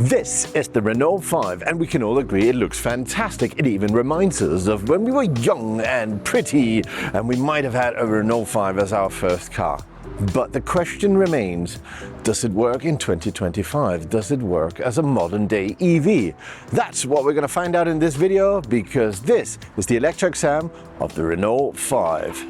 This is the Renault 5 and we can all agree it looks fantastic. It even reminds us of when we were young and pretty and we might have had a Renault 5 as our first car. But the question remains, does it work in 2025? Does it work as a modern day EV? That's what we're going to find out in this video, because this is the electric exam of the Renault 5.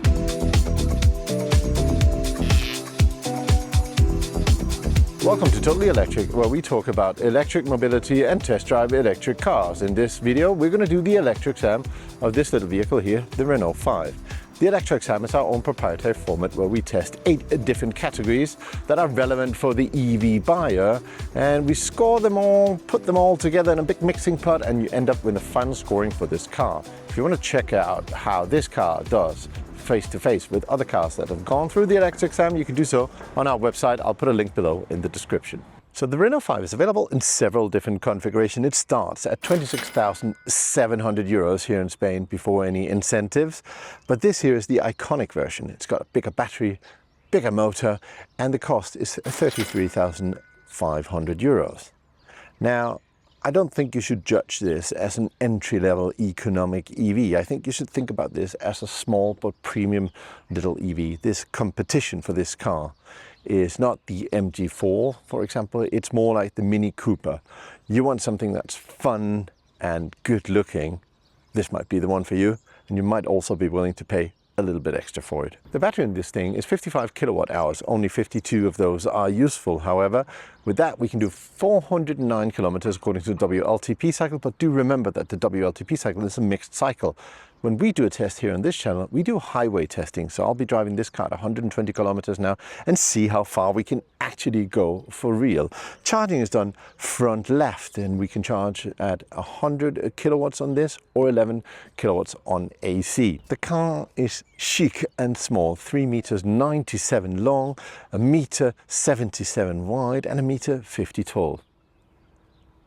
Welcome to Totally Electric, where we talk about electric mobility and test drive electric cars. In this video, we're going to do the electric exam of this little vehicle here, the Renault 5. The electric exam is our own proprietary format where we test 8 different categories that are relevant for the EV buyer, and we score them all, put them all together in a big mixing pot, and you end up with the final scoring for this car. If you want to check out how this car does face-to-face with other cars that have gone through the electric exam, you can do so on our website. I'll put a link below in the description. So the Renault 5 is available in several different configurations. It starts at 26,700 euros here in Spain before any incentives. But this here is the iconic version. It's got a bigger battery, bigger motor, and the cost is 33,500 euros. Now, I don't think you should judge this as an entry-level economic EV. I think you should think about this as a small but premium little EV. This competition for this car is not the MG4, for example. It's more like the Mini Cooper. You want something that's fun and good looking. This might be the one for you, and you might also be willing to pay a little bit extra for it. The battery in this thing is 55 kilowatt hours. Only 52 of those are useful. However, with that we can do 409 kilometers according to the WLTP cycle, but do remember that the WLTP cycle is a mixed cycle. When we do a test here on this channel, we do highway testing. So I'll be driving this car at 120 kilometers now and see how far we can actually go for real. Charging is done front left, and we can charge at 100 kilowatts on this or 11 kilowatts on AC. The car is chic and small, 3 meters 97 long, 1 meter 77 wide, and 1 meter 50 tall.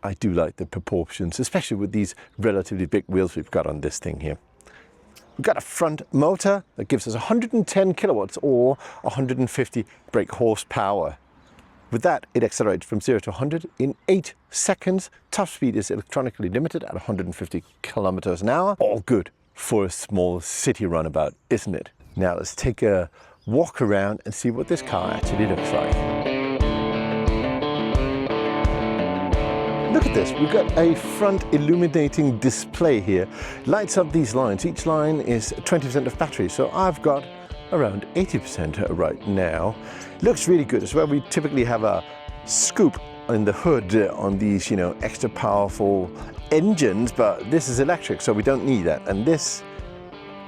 I do like the proportions, especially with these relatively big wheels we've got on this thing here. We've got a front motor that gives us 110 kilowatts or 150 brake horsepower. With that, it accelerates from 0 to 100 in 8 seconds. Top speed is electronically limited at 150 kilometers an hour. All good for a small city runabout, isn't it? Now let's take a walk around and see what this car actually looks like. Look at this, we've got a front illuminating display here. Lights up these lines. Each line is 20% of battery, so I've got around 80% right now. Looks really good as well. We typically have a scoop in the hood on these, extra powerful engines, but this is electric, so we don't need that. And this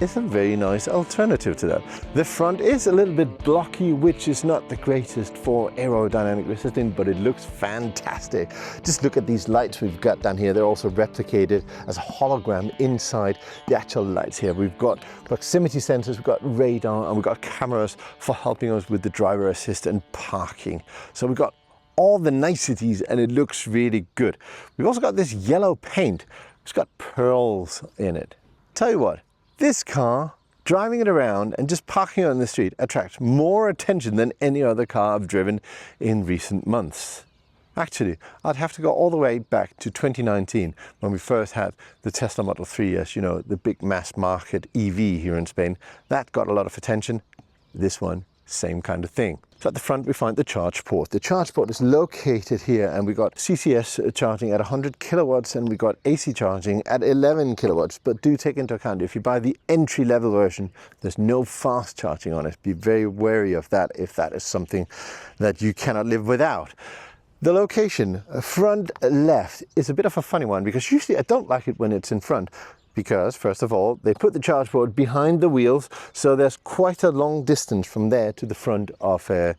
is a very nice alternative to that. The front is a little bit blocky, which is not the greatest for aerodynamic resistance, but it looks fantastic. Just look at these lights we've got down here. They're also replicated as a hologram inside the actual lights here. We've got proximity sensors, we've got radar, and we've got cameras for helping us with the driver assist and parking. So we've got all the niceties and it looks really good. We've also got this yellow paint. It's got pearls in it. Tell you what, this car, driving it around and just parking it on the street, attracts more attention than any other car I've driven in recent months. Actually, I'd have to go all the way back to 2019 when we first had the Tesla Model 3 as, the big mass market EV here in Spain. That got a lot of attention. This one, same kind of thing. So at the front we find the charge port. The charge port is located here, and we got CCS charging at 100 kilowatts and we got AC charging at 11 kilowatts. But do take into account, if you buy the entry-level version, there's no fast charging on it. Be very wary of that if that is something that you cannot live without. The location, front left, is a bit of a funny one, because usually I don't like it when it's in front. Because, first of all, they put the charge port behind the wheels, so there's quite a long distance from there to the front of the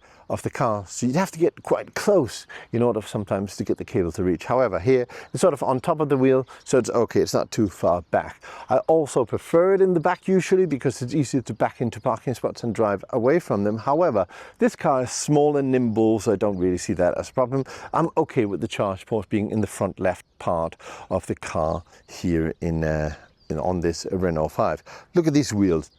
car. So you'd have to get quite close in order sometimes to get the cable to reach. However, here it's sort of on top of the wheel, so it's okay, it's not too far back. I also prefer it in the back usually because it's easier to back into parking spots and drive away from them. However, this car is small and nimble, so I don't really see that as a problem. I'm okay with the charge port being in the front left part of the car here on this Renault 5. Look at these wheels.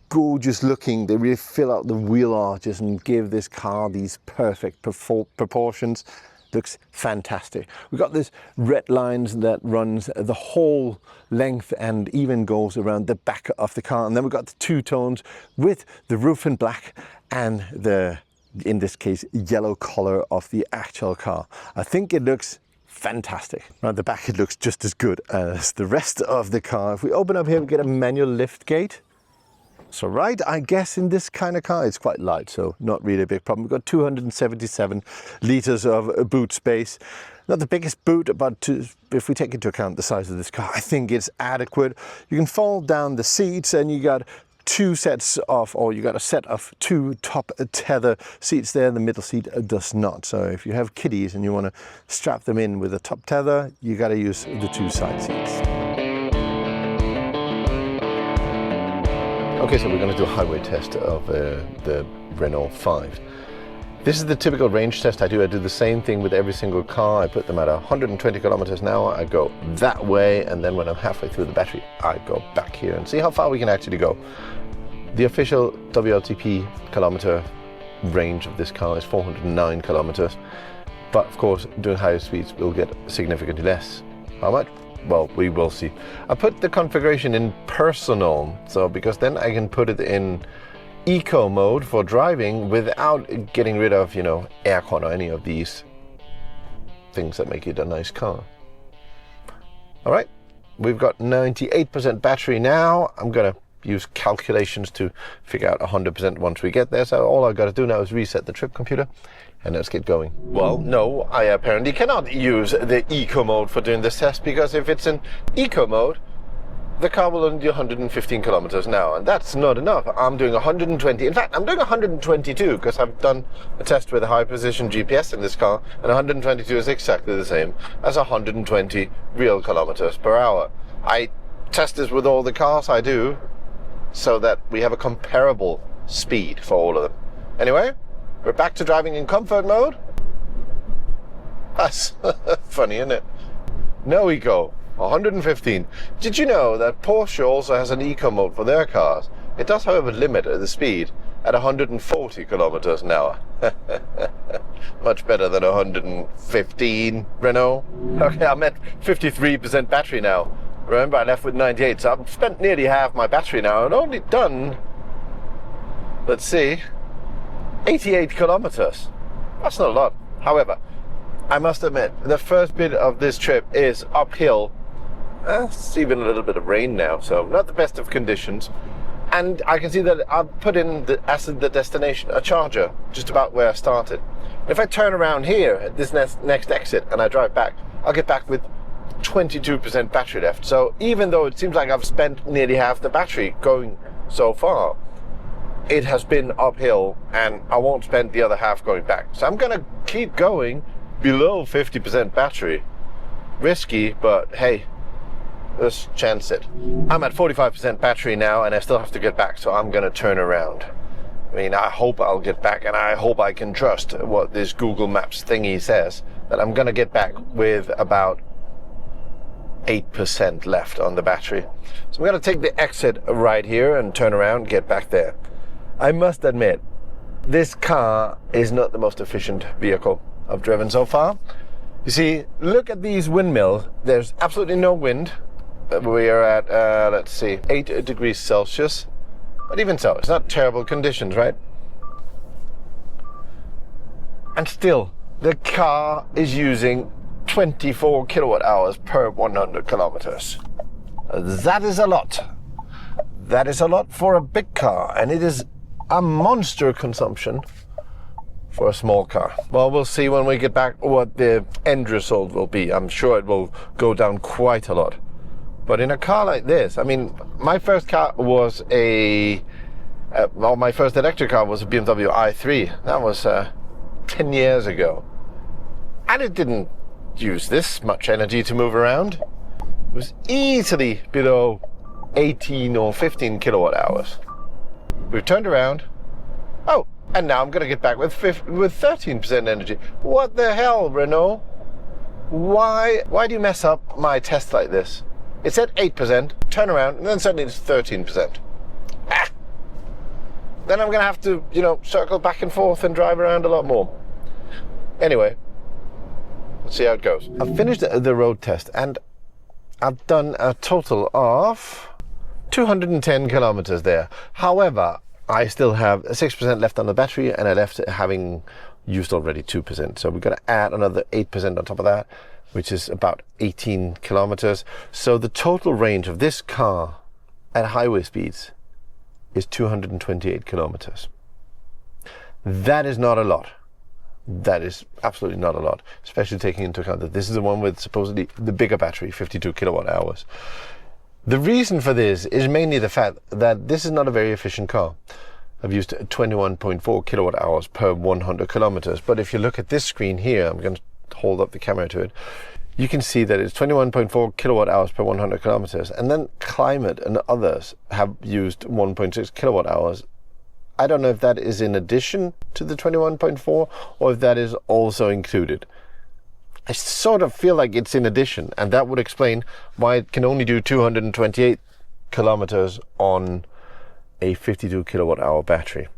Gorgeous looking. They really fill out the wheel arches and give this car these perfect proportions. looks fantastic. We've got this red lines that runs the whole length and even goes around the back of the car. And then we've got the two tones with the roof in black and the, in this case, yellow color of the actual car. I think it looks fantastic. Around the back it looks just as good as the rest of the car. If we open up here, we get a manual lift gate. So right, I guess in this kind of car, it's quite light, so not really a big problem. We've got 277 litres of boot space. Not the biggest boot, but if we take into account the size of this car, I think it's adequate. You can fold down the seats and you got two sets of, or you got a set of two top tether seats there. The middle seat does not. So if you have kiddies and you want to strap them in with a top tether, you got to use the two side seats. Okay, so we're going to do a highway test of the Renault 5. This is the typical range test I do. I do the same thing with every single car. I put them at 120 kilometers an hour. I go that way, and then when I'm halfway through the battery, I go back here and see how far we can actually go. The official WLTP kilometer range of this car is 409 kilometers. But of course, doing higher speeds will get significantly less. How much? Well, we will see. I put the configuration in personal, so because then I can put it in eco mode for driving without getting rid of, you know, aircon or any of these things that make it a nice car. All right, we've got 98% battery now. I'm gonna use calculations to figure out 100% once we get there. So all I've got to do now is reset the trip computer and let's get going. Well, no, I apparently cannot use the eco mode for doing this test, because if it's in eco mode, the car will only do 115 kilometers an hour, and that's not enough. I'm doing 120. In fact, I'm doing 122 because I've done a test with a high precision GPS in this car, and 122 is exactly the same as 120 real kilometers per hour. I test this with all the cars I do so that we have a comparable speed for all of them. Anyway, we're back to driving in comfort mode. That's funny, isn't it? No eco. 115. Did you know that Porsche also has an eco mode for their cars? It does, however, limit the speed at 140 kilometers an hour. Much better than 115, Renault. Okay, I'm at 53% battery now. Remember, I left with 98, so I've spent nearly half my battery now and only done, let's see, 88 kilometers. That's not a lot. However, I must admit, the first bit of this trip is uphill. It's even a little bit of rain now, so not the best of conditions. And I can see that I've put in as the destination a charger just about where I started. If I turn around here at this next exit and I drive back, I'll get back with 22% battery left. So even though it seems like I've spent nearly half the battery going so far, it has been uphill and I won't spend the other half going back. So I'm gonna keep going below 50% battery. Risky, but hey, let's chance it. I'm at 45% battery now and I still have to get back, so I'm gonna turn around. I mean, I hope I'll get back, and I hope I can trust what this Google Maps thingy says, that I'm gonna get back with about 8% left on the battery. So I'm gonna take the exit right here and turn around, get back there. I must admit, this car is not the most efficient vehicle I've driven so far. You see, look at these windmills. There's absolutely no wind. We are at, let's see, 8 degrees Celsius. But even so, it's not terrible conditions, right? And still, the car is using 24 kilowatt hours per 100 kilometers. That is a lot. That is a lot for a big car, and it is a monster consumption for a small car. Well, we'll see when we get back what the end result will be. I'm sure it will go down quite a lot. But in a car like this, I mean, my first car was my first electric car was a BMW i3. That was 10 years ago. And it didn't use this much energy to move around. It was easily below 18 or 15 kilowatt hours. We've turned around. Oh, and now I'm going to get back with 13% energy. What the hell, Renault? Why do you mess up my test like this? It's at 8%, turn around, and then suddenly it's 13%. Ah! Then I'm going to have to, circle back and forth and drive around a lot more. Anyway, see how it goes. I've finished the road test and I've done a total of 210 kilometers there. However, I still have 6% left on the battery and I left having used already 2%. So we've got to add another 8% on top of that, which is about 18 kilometers. So the total range of this car at highway speeds is 228 kilometers. That is not a lot. That is absolutely not a lot, especially taking into account that this is the one with supposedly the bigger battery, 52 kilowatt hours. The reason for this is mainly the fact that this is not a very efficient car. I've used 21.4 kilowatt hours per 100 kilometers. But if you look at this screen here, I'm going to hold up the camera to it, you can see that it's 21.4 kilowatt hours per 100 kilometers. And then Climate and others have used 1.6 kilowatt hours. I don't know if that is in addition to the 21.4 or if that is also included. I sort of feel like it's in addition, and that would explain why it can only do 228 kilometers on a 52 kilowatt hour battery.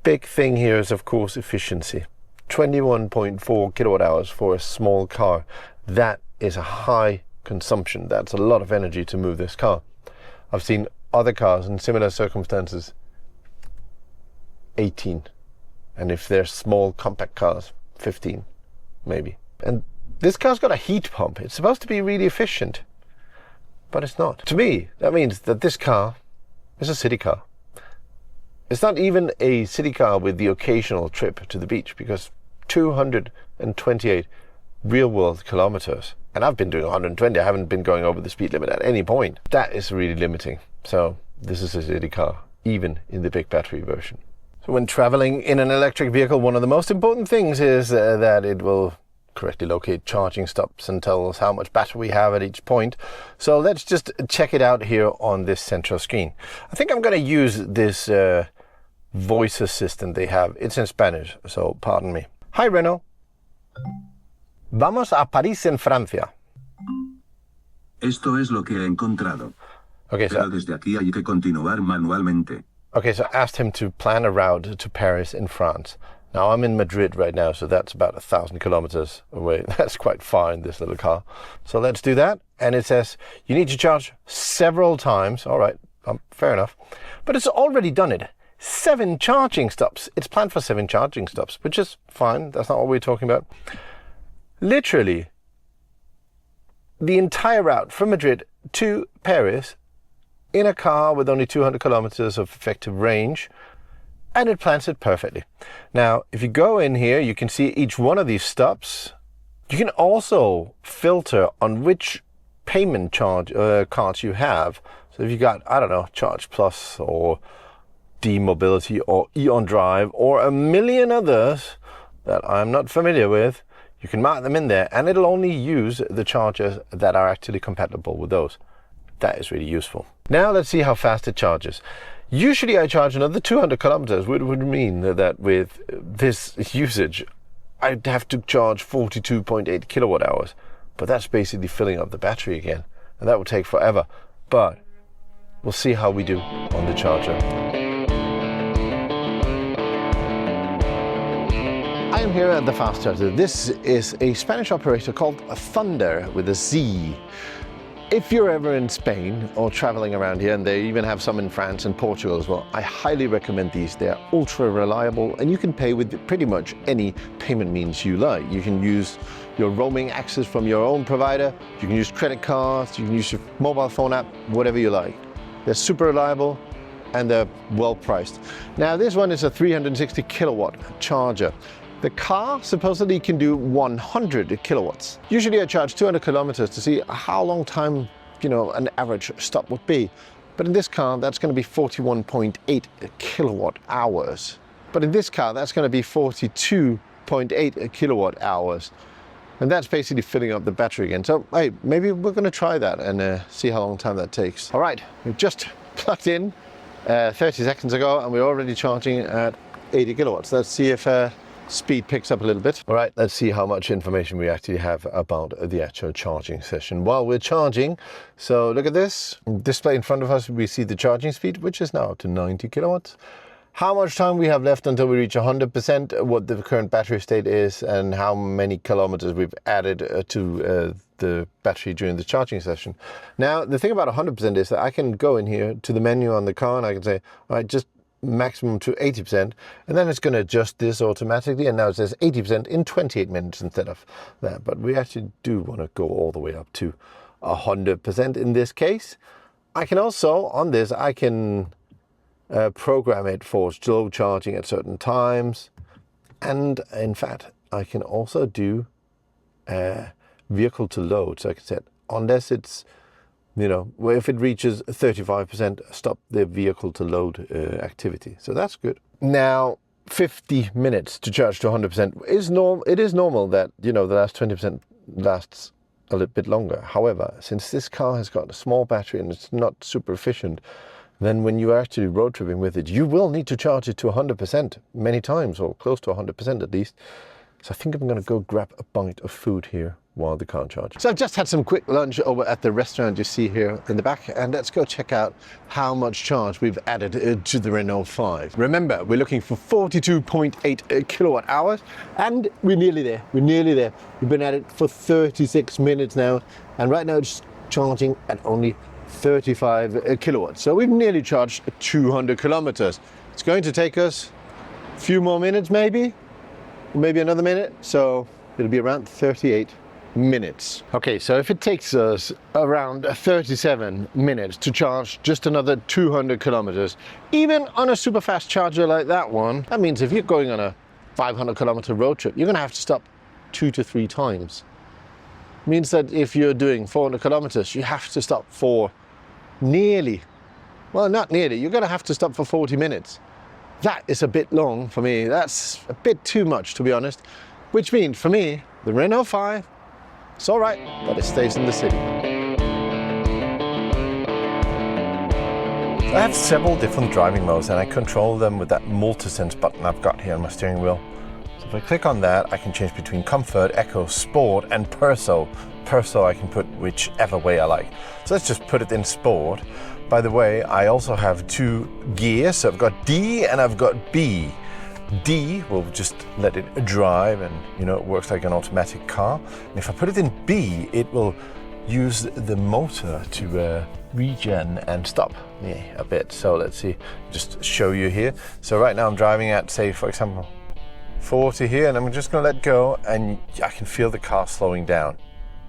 Big thing here is, of course, efficiency. 21.4 kilowatt hours for a small car. That is a high consumption. That's a lot of energy to move this car. I've seen other cars in similar circumstances 18, and if they're small compact cars, 15 maybe. And this car's got a heat pump. It's supposed to be really efficient, but it's not. To me, that means that this car is a city car. It's not even a city car with the occasional trip to the beach, because 228 real-world kilometers, and I've been doing 120, I haven't been going over the speed limit at any point. That is really limiting. So this is a city car, even in the big battery version. So when traveling in an electric vehicle, one of the most important things is that it will correctly locate charging stops and tell us how much battery we have at each point. So let's just check it out here on this central screen. I think I'm going to use this voice assistant they have. It's in Spanish, so pardon me. Hi Renault. Vamos a París en Francia. Esto es lo que he encontrado. Okay, Pero desde aquí hay que continuar manualmente. Okay, so I asked him to plan a route to Paris in France. Now I'm in Madrid right now, so that's about 1,000 kilometers away. That's quite far in this little car. So let's do that. And it says you need to charge several times. All right, fair enough. But it's already done it. 7 charging stops. It's planned for 7 charging stops, which is fine. That's not what we're talking about. Literally, the entire route from Madrid to Paris in a car with only 200 kilometers of effective range, and it plans it perfectly. Now, if you go in here, you can see each one of these stops. You can also filter on which payment cards you have. So if you got, I don't know, Charge Plus or D-Mobility or Eon Drive or a million others that I'm not familiar with, you can mark them in there and it'll only use the chargers that are actually compatible with those. That is really useful. Now let's see how fast it charges. Usually I charge another 200 kilometers, which would mean that with this usage, I'd have to charge 42.8 kilowatt hours. But that's basically filling up the battery again. And that would take forever. But we'll see how we do on the charger. I am here at the fast charger. This is a Spanish operator called Thunder with a Z. If you're ever in Spain or traveling around here, and they even have some in France and Portugal as well, I highly recommend these. They're ultra reliable and you can pay with pretty much any payment means you like. You can use your roaming access from your own provider, you can use credit cards, you can use your mobile phone app, whatever you like. They're super reliable and they're well priced. Now this one is a 360 kilowatt charger. The car supposedly can do 100 kilowatts. Usually I charge 200 kilometers to see how long time, an average stop would be. But in this car, that's going to be 41.8 kilowatt hours. But in this car, that's going to be 42.8 kilowatt hours. And that's basically filling up the battery again. So, hey, maybe we're going to try that and see how long time that takes. All right, we've just plugged in 30 seconds ago and we're already charging at 80 kilowatts. Let's see if speed picks up a little bit. All right, let's see how much information we actually have about the actual charging session while we're charging. So look at this display in front of us. We see the charging speed, which is now up to 90 kilowatts. how much time we have left until we reach 100%, what the current battery state is, and how many kilometers we've added to the battery during the charging session. Now, the thing about 100% is that I can go in here to the menu on the car and I can say, all right, just maximum to 80%, and then it's going to adjust this automatically, and now it says 80% in 28 minutes instead of that. But we actually do want to go all the way up to 100% in this case. I can also, on this, I can program it for slow charging at certain times, and in fact I can also do vehicle to load. So I can set, unless it's, you know, if it reaches 35%, stop the vehicle to load activity. So that's good. Now, 50 minutes to charge to 100% is normal. It is normal that, you know, the last 20% lasts a little bit longer. However, since this car has got a small battery and it's not super efficient, then when you are actually road tripping with it, you will need to charge it to 100% many times, or close to 100% at least. So I think I'm going to go grab a bite of food here while the car charges. So I've just had some quick lunch over at the restaurant you see here in the back, and let's go check out how much charge we've added to the Renault 5. Remember, we're looking for 42.8 kilowatt hours, and we're nearly there. We're nearly there. We've been at it for 36 minutes now, and right now it's charging at only 35 kilowatts. So we've nearly charged 200 kilometers. It's going to take us a few more minutes, maybe another minute. So it'll be around 38 minutes. Okay, so if it takes us around 37 minutes to charge just another 200 kilometers, even on a super fast charger like that one, that means if you're going on a 500 kilometer road trip, you're gonna have to stop 2 to 3 times. Means that if you're doing 400 kilometers, you have to stop for nearly, well, not nearly, you're going to have to stop for 40 minutes. That is a bit long for me. That's a bit too much, to be honest. Which means, for me, the Renault 5, it's all right, but it stays in the city. I have several different driving modes, and I control them with that multi-sense button I've got here on my steering wheel. So if I click on that, I can change between Comfort, Eco, Sport, and Perso. Perso I can put whichever way I like. So let's just put it in Sport. By the way, I also have 2 gears. So I've got D and I've got B. D will just let it drive, and you know, it works like an automatic car. And if I put it in B, it will use the motor to regen and stop me a bit. So let's see, just show you here. So right now I'm driving at, say, for example, 40 here, and I'm just going to let go, and I can feel the car slowing down.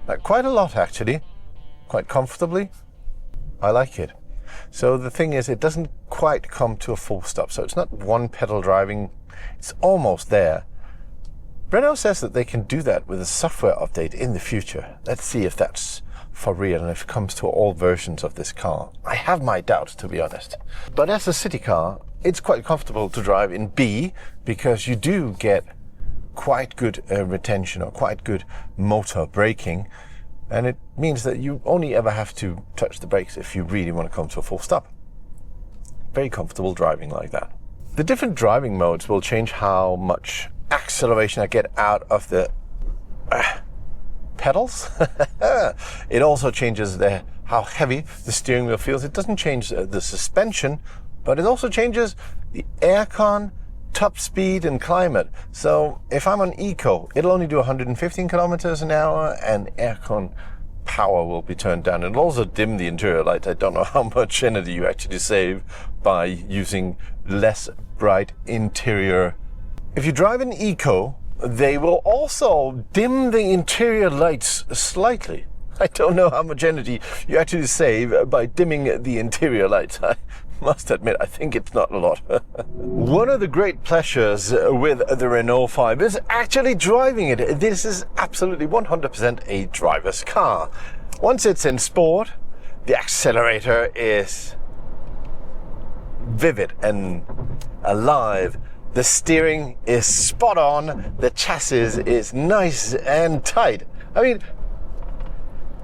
Like quite a lot, actually, quite comfortably. I like it. So the thing is, it doesn't quite come to a full stop. So it's not one pedal driving, it's almost there. Renault says that they can do that with a software update in the future. Let's see if that's for real and if it comes to all versions of this car. I have my doubts, to be honest. But as a city car, it's quite comfortable to drive in B, because you do get quite good retention, or quite good motor braking, and it means that you only ever have to touch the brakes if you really want to come to a full stop. Very comfortable driving like that. The different driving modes will change how much acceleration I get out of the pedals. It also changes how heavy the steering wheel feels. It doesn't change the suspension, but it also changes the aircon, top speed, and climate. So if I'm on Eco, it'll only do 115 kilometers an hour, and aircon power will be turned down. It'll also dim the interior lights. I don't know how much energy you actually save by using less bright interior. If you drive an Eco, they will also dim the interior lights slightly. I don't know how much energy you actually save by dimming the interior lights. I must admit, I think it's not a lot. One of the great pleasures with the Renault 5 is actually driving it. This is absolutely 100% a driver's car. Once it's in Sport, the accelerator is vivid and alive. The steering is spot on. The chassis is nice and tight. I mean,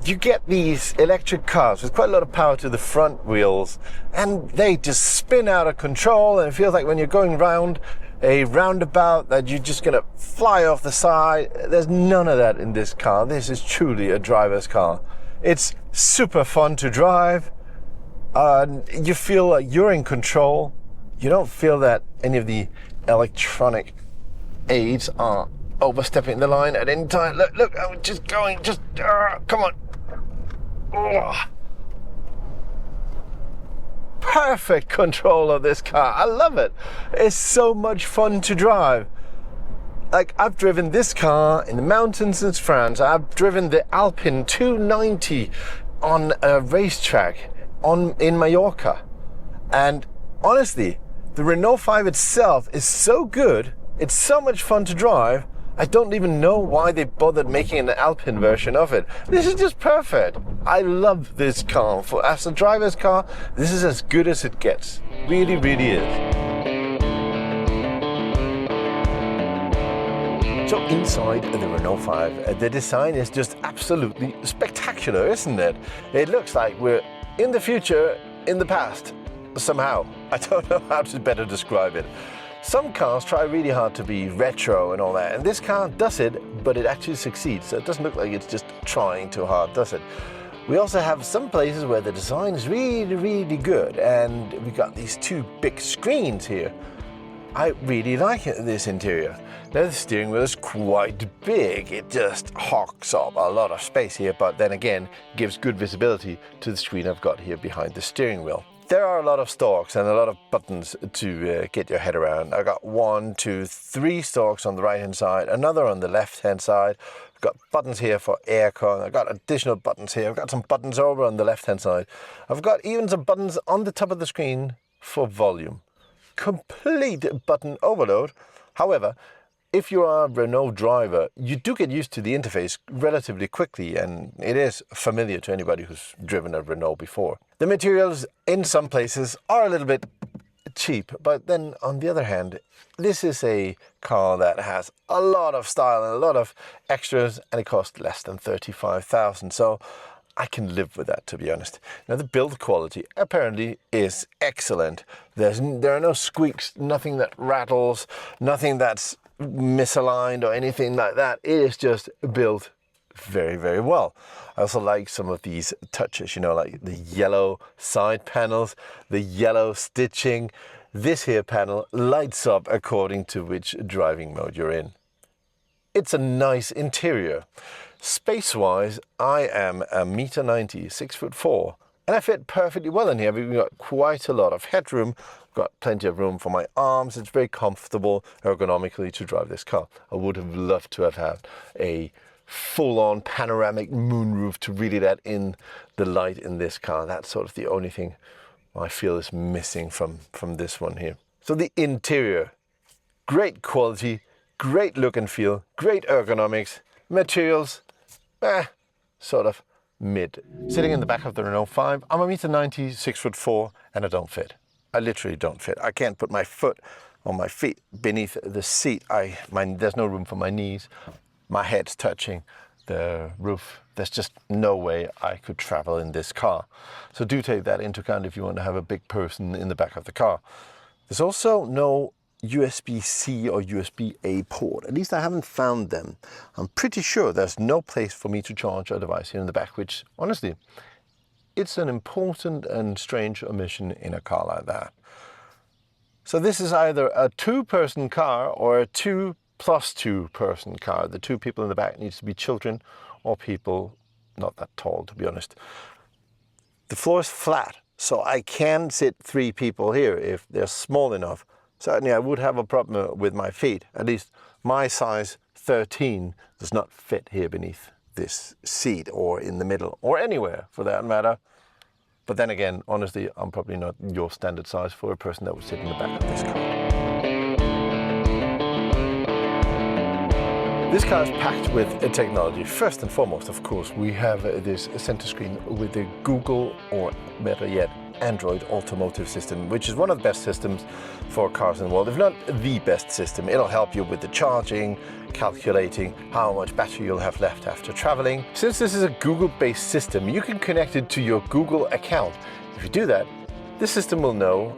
you get these electric cars with quite a lot of power to the front wheels, and they just spin out of control, and it feels like when you're going round a roundabout that you're just gonna fly off the side. There's none of that in this car. This is truly a driver's car. It's super fun to drive. You feel like you're in control. You don't feel that any of the electronic aids are overstepping the line at any time. Look, I'm just going, come on. Oh. Perfect control of this car. I love it. It's so much fun to drive. Like, I've driven this car in the mountains in France. I've driven the Alpine 290 on a racetrack in Mallorca. And honestly, the Renault 5 itself is so good. It's so much fun to drive. I don't even know why they bothered making an Alpine version of it. This is just perfect. I love this car. As a driver's car, this is as good as it gets. Really, really is. So inside the Renault 5, the design is just absolutely spectacular, isn't it? It looks like we're in the future, in the past, somehow. I don't know how to better describe it. Some cars try really hard to be retro and all that, and this car does it, but it actually succeeds. So it doesn't look like it's just trying too hard, does it? We also have some places where the design is really, really good, and we got these two big screens here. I really like this interior. Now the steering wheel is quite big. It just hogs up a lot of space here, but then again, gives good visibility to the screen I've got here behind the steering wheel. There are a lot of stalks and a lot of buttons to get your head around. I got 1, 2, 3 stalks on the right hand side, another on the left hand side. I've got buttons here for aircon. I've got additional buttons here. I've got some buttons over on the left hand side. I've got even some buttons on the top of the screen for volume. Complete button overload. However, if you are a Renault driver, you do get used to the interface relatively quickly, and it is familiar to anybody who's driven a Renault before. The materials in some places are a little bit cheap, but then on the other hand, this is a car that has a lot of style and a lot of extras, and it costs less than 35,000. So I can live with that, to be honest. Now, the build quality apparently is excellent. There are no squeaks, nothing that rattles, nothing that's misaligned or anything like that. It is just built very, very well. I also like some of these touches, you know, like the yellow side panels, the yellow stitching. This here panel lights up according to which driving mode you're in. It's a nice interior. Space-wise, I am 1.90 m, 6'4", and I fit perfectly well in here. We've got quite a lot of headroom. Got plenty of room for my arms. It's very comfortable ergonomically to drive this car. I would have loved to have had a full-on panoramic moonroof to really let in the light in this car. That's sort of the only thing I feel is missing from this one here. So the interior, great quality, great look and feel, great ergonomics, materials, sort of mid. Sitting in the back of the Renault 5, I'm 1.90 m, 6'4", and I don't fit. I literally don't fit. I can't put my foot on my feet beneath the seat. There's no room for my knees. My head's touching the roof. There's just no way I could travel in this car. So do take that into account if you want to have a big person in the back of the car. There's also no USB-C or USB-A port. At least I haven't found them. I'm pretty sure there's no place for me to charge a device here in the back, which honestly, it's an important and strange omission in a car like that. So this is either a 2-person car or a 2 + 2 person car. The 2 people in the back needs to be children or people not that tall, to be honest. The floor is flat, so I can sit 3 people here if they're small enough. Certainly I would have a problem with my feet. At least my size 13 does not fit here beneath this seat or in the middle or anywhere for that matter. But then again, honestly, I'm probably not your standard size for a person that would sit in the back of this car. This car is packed with technology. First and foremost, of course, we have this center screen with the Google, or better yet, Android automotive system, which is one of the best systems for cars in the world, if not the best system. It'll help you with the charging, calculating how much battery you'll have left after traveling. Since this is a Google-based system, you can connect it to your Google account. If you do that, the system will know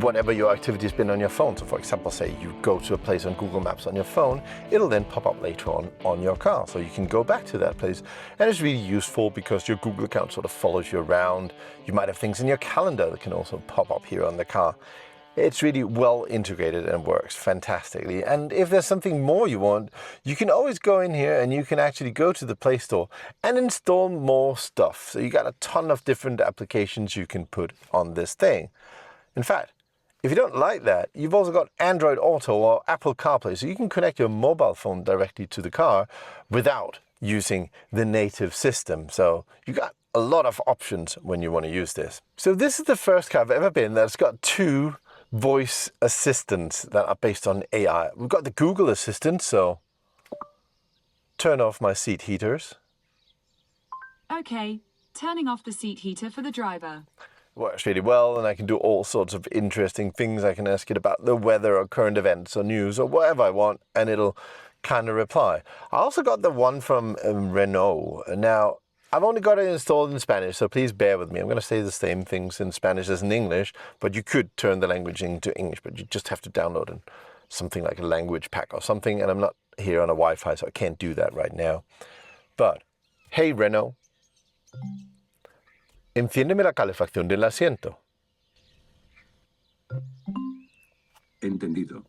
whatever your activity has been on your phone. So for example, say you go to a place on Google Maps on your phone, it'll then pop up later on your car. So you can go back to that place. And it's really useful because your Google account sort of follows you around. You might have things in your calendar that can also pop up here on the car. It's really well integrated and works fantastically. And if there's something more you want, you can always go in here and you can actually go to the Play Store and install more stuff. So you got a ton of different applications you can put on this thing. In fact, if you don't like that, you've also got Android Auto or Apple CarPlay, so you can connect your mobile phone directly to the car without using the native system. So you got a lot of options when you want to use this. So this is the first car I've ever been that's got two voice assistants that are based on AI. We've got the Google Assistant, so turn off my seat heaters. Okay, turning off the seat heater for the driver. Works really well, and I can do all sorts of interesting things. I can ask it about the weather or current events or news or whatever I want, and it'll kind of reply. I also got the one from Renault. Now, I've only got it installed in Spanish, so please bear with me. I'm going to say the same things in Spanish as in English, but you could turn the language into English, but you just have to download something like a language pack or something, and I'm not here on a Wi-Fi, so I can't do that right now. But, hey Renault. Enciéndeme la calefacción del asiento. Entendido.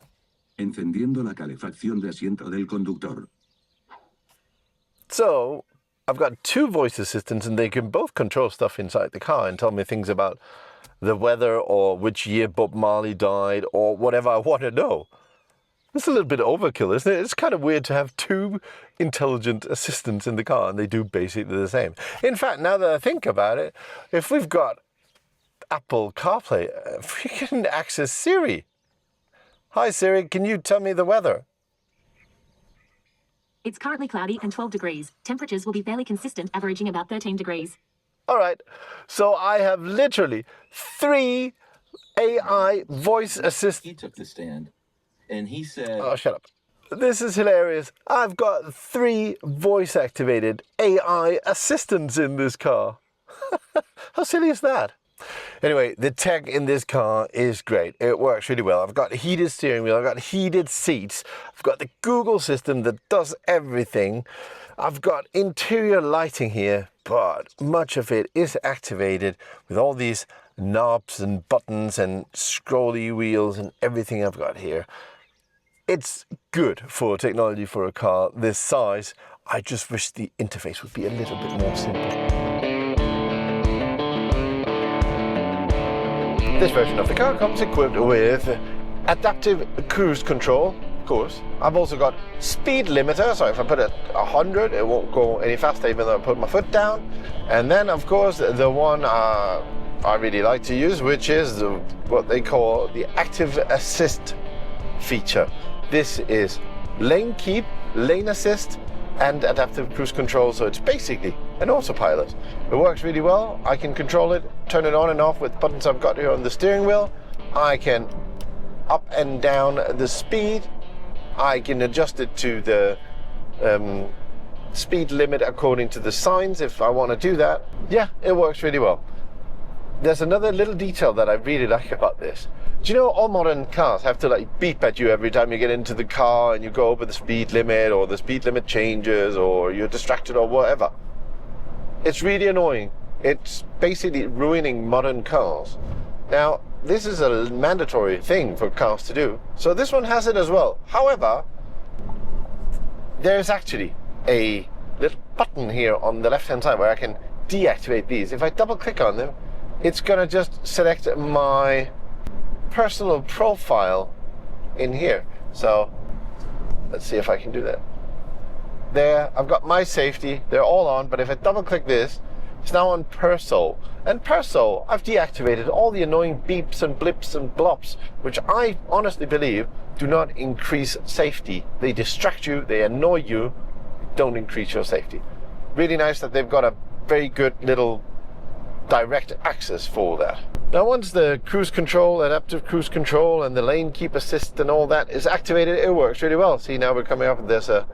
Encendiendo la calefacción de asiento del conductor. So, I've got two voice assistants and they can both control stuff inside the car and tell me things about the weather or which year Bob Marley died or whatever I want to know. It's a little bit overkill, isn't it? It's kind of weird to have two intelligent assistants in the car and they do basically the same. In fact, now that I think about it, if we've got Apple CarPlay, we can access Siri. Hi Siri, can you tell me the weather? It's currently cloudy and 12 degrees. Temperatures will be fairly consistent, averaging about 13 degrees. All right, so I have literally 3 AI voice assistants. He took the stand. And he said... Oh, shut up. This is hilarious. I've got 3 voice-activated AI assistants in this car. How silly is that? Anyway, the tech in this car is great. It works really well. I've got a heated steering wheel. I've got heated seats. I've got the Google system that does everything. I've got interior lighting here, but much of it is activated with all these knobs and buttons and scrolly wheels and everything I've got here. It's good for technology for a car this size. I just wish the interface would be a little bit more simple. This version of the car comes equipped with adaptive cruise control, of course. I've also got speed limiter, so if I put it 100, it won't go any faster even though I put my foot down. And then, of course, the one I really like to use, which is what they call the active assist feature. This is lane keep, lane assist, and adaptive cruise control, so it's basically an autopilot. It works really well. I can control it, turn it on and off with buttons I've got here on the steering wheel. I can up and down the speed. I can adjust it to the speed limit according to the signs if I want to do that. Yeah, it works really well. There's another little detail that I really like about this. Do you know all modern cars have to like beep at you every time you get into the car and you go over the speed limit or the speed limit changes or you're distracted or whatever? It's really annoying. It's basically ruining modern cars. Now, this is a mandatory thing for cars to do, so this one has it as well. However, there's actually a little button here on the left-hand side where I can deactivate these. If I double-click on them, it's gonna just select my personal profile in here. So let's see if I can do that. There, I've got my safety, they're all on, but if I double click this, it's now on Perso. And Perso, I've deactivated all the annoying beeps and blips and blops, which I honestly believe do not increase safety. They distract you, they annoy you, don't increase your safety. Really nice that they've got a very good little direct access for that. Now once the cruise control, adaptive cruise control and the lane keep assist and all that is activated, it works really well. See, now we're coming up and there's a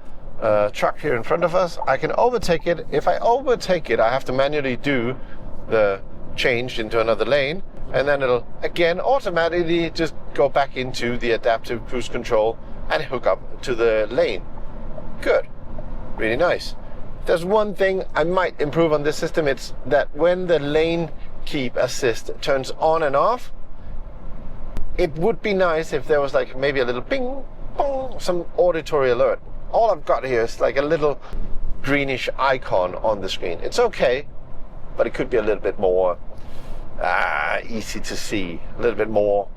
truck here in front of us. I can overtake it. If I overtake it, I have to manually do the change into another lane, and then it'll again automatically just go back into the adaptive cruise control and hook up to the lane. Good, really nice. There's one thing I might improve on this system. It's that when the lane keep assist turns on and off, It would be nice if there was like maybe a little ping, pong, some auditory alert. All I've got here is like a little greenish icon on the screen. It's okay, but it could be a little bit more easy to see, a little bit more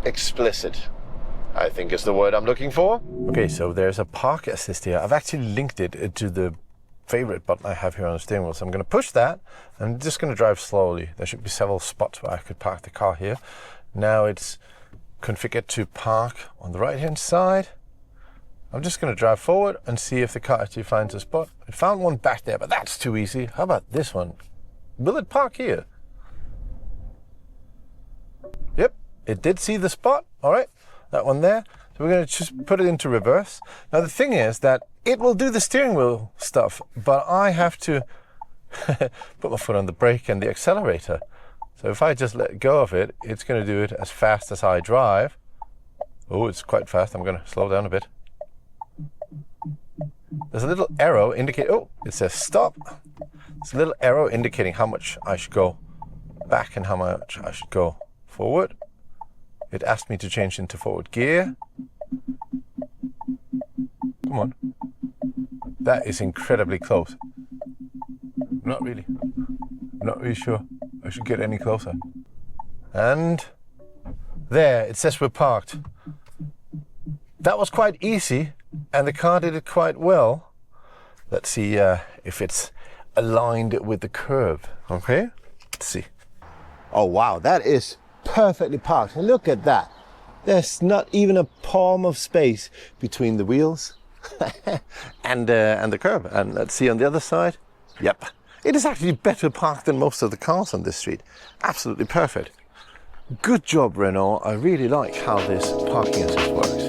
explicit, I think is the word I'm looking for. Okay, so there's a park assist here. I've actually linked it to the favorite button I have here on the steering wheel. So I'm going to push that. I'm just going to drive slowly. There should be several spots where I could park the car here. Now it's configured to park on the right hand side. I'm just going to drive forward and see if the car actually finds a spot. It found one back there, but that's too easy. How about this one? Will it park here? Yep, it did see the spot. All right, that one there. So we're going to just put it into reverse. Now the thing is that it will do the steering wheel stuff, but I have to put my foot on the brake and the accelerator. So if I just let go of it, it's going to do it as fast as I drive. Oh, it's quite fast. I'm going to slow down a bit. There's a little arrow indicating, oh, it says stop. There's a little arrow indicating how much I should go back and how much I should go forward. It asked me to change into forward gear. Come on. That is incredibly close. Not really. I'm not really sure I should get any closer. And there, it says we're parked. That was quite easy, and the car did it quite well. Let's see if it's aligned with the curve. Okay, let's see. Oh wow, that is perfectly parked. And look at that. There's not even a palm of space between the wheels and the curb. And let's see on the other side. Yep, it is actually better parked than most of the cars on this street. Absolutely perfect. Good job, Renault. I really like how this parking assist works.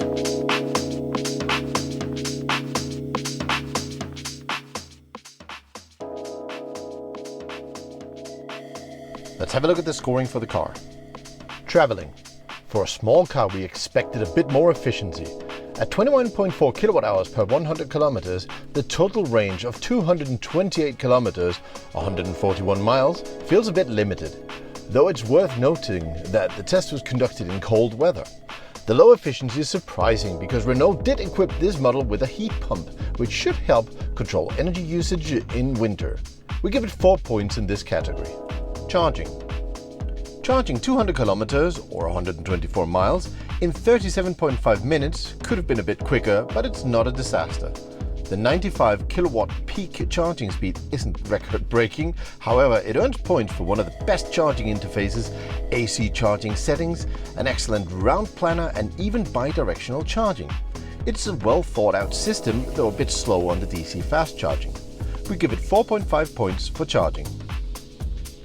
Let's have a look at the scoring for the car. Traveling. For a small car, we expected a bit more efficiency. At 21.4 kilowatt hours per 100 kilometers, the total range of 228 kilometers, 141 miles, feels a bit limited. Though it's worth noting that the test was conducted in cold weather. The low efficiency is surprising because Renault did equip this model with a heat pump, which should help control energy usage in winter. We give it 4 points in this category. Charging. Charging 200 kilometers or 124 miles in 37.5 minutes could have been a bit quicker, but it's not a disaster. The 95 kilowatt peak charging speed isn't record-breaking, however it earns points for one of the best charging interfaces, AC charging settings, an excellent round planner and even bi-directional charging. It's a well thought out system, though a bit slow on the DC fast charging. We give it 4.5 points for charging.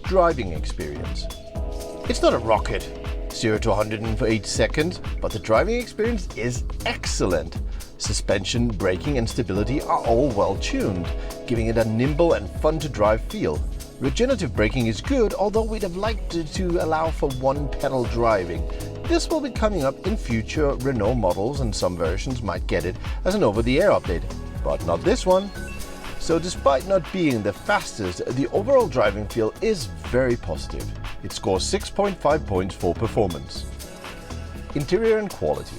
Driving experience. It's not a rocket, 0 to 100 in 8 seconds, but the driving experience is excellent. Suspension, braking and stability are all well tuned, giving it a nimble and fun to drive feel. Regenerative braking is good, although we'd have liked to allow for one pedal driving. This will be coming up in future Renault models and some versions might get it as an over-the-air update, but not this one. So despite not being the fastest, the overall driving feel is very positive. It scores 6.5 points for performance. Interior and quality.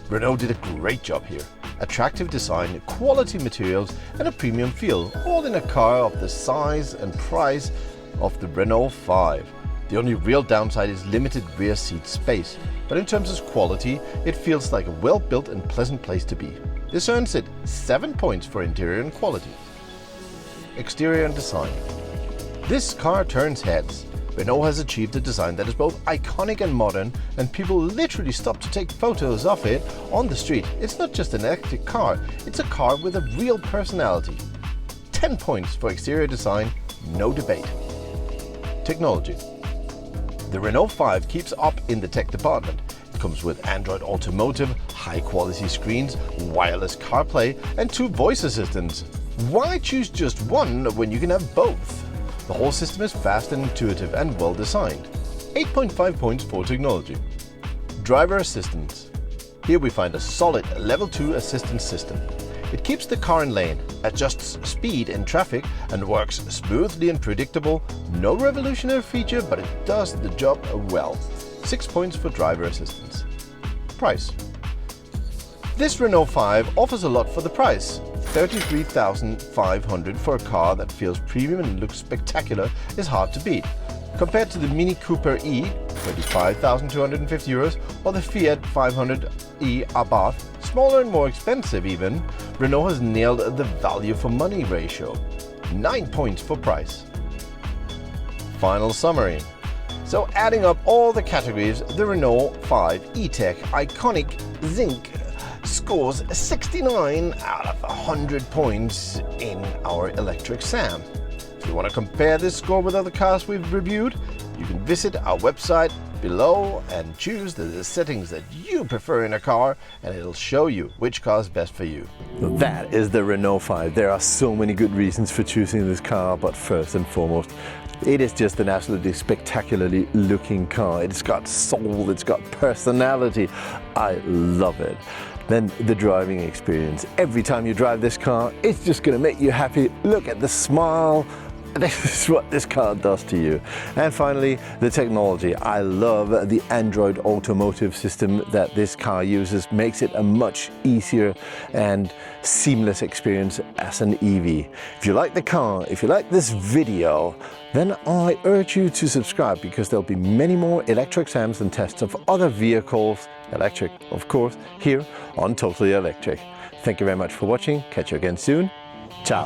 Renault did a great job here. Attractive design, quality materials and a premium feel, all in a car of the size and price of the Renault 5. The only real downside is limited rear seat space, but in terms of quality, it feels like a well-built and pleasant place to be. This earns it 7 points for interior and quality. Exterior and design. This car turns heads. Renault has achieved a design that is both iconic and modern, and people literally stop to take photos of it on the street. It's not just an electric car, it's a car with a real personality. 10 points for exterior design, no debate. Technology. The Renault 5 keeps up in the tech department. It comes with Android Automotive, high-quality screens, wireless CarPlay, and 2 voice assistants. Why choose just one when you can have both? The whole system is fast and intuitive and well designed. 8.5 points for technology. Driver assistance. Here we find a solid level 2 assistance system. It keeps the car in lane, adjusts speed in traffic and works smoothly and predictable. No revolutionary feature, but it does the job well. 6 points for driver assistance. Price. This Renault 5 offers a lot for the price. 33,500 for a car that feels premium and looks spectacular is hard to beat. Compared to the Mini Cooper E, 25,250 euros, or the Fiat 500e Abarth, smaller and more expensive even, Renault has nailed the value for money ratio. 9 points for price. Final summary. So adding up all the categories, the Renault 5 E-Tech Iconic Zinc scores 69 out of 100 points in our electric SAM. If you want to compare this score with other cars we've reviewed, you can visit our website below and choose the settings that you prefer in a car, and it'll show you which car is best for you. That is the Renault 5. There are so many good reasons for choosing this car, but first and foremost, it is just an absolutely spectacularly looking car. It's got soul, it's got personality. I love it. Then the driving experience. Every time you drive this car, it's just going to make you happy. Look at the smile. This is what this car does to you. And finally, the technology. I love the Android automotive system that this car uses. Makes it a much easier and seamless experience as an EV. If you like the car, if you like this video, then I urge you to subscribe, because there'll be many more electric SAMs and tests of other vehicles, electric of course, here on Totally Electric. Thank you very much for watching. Catch you again soon. Ciao.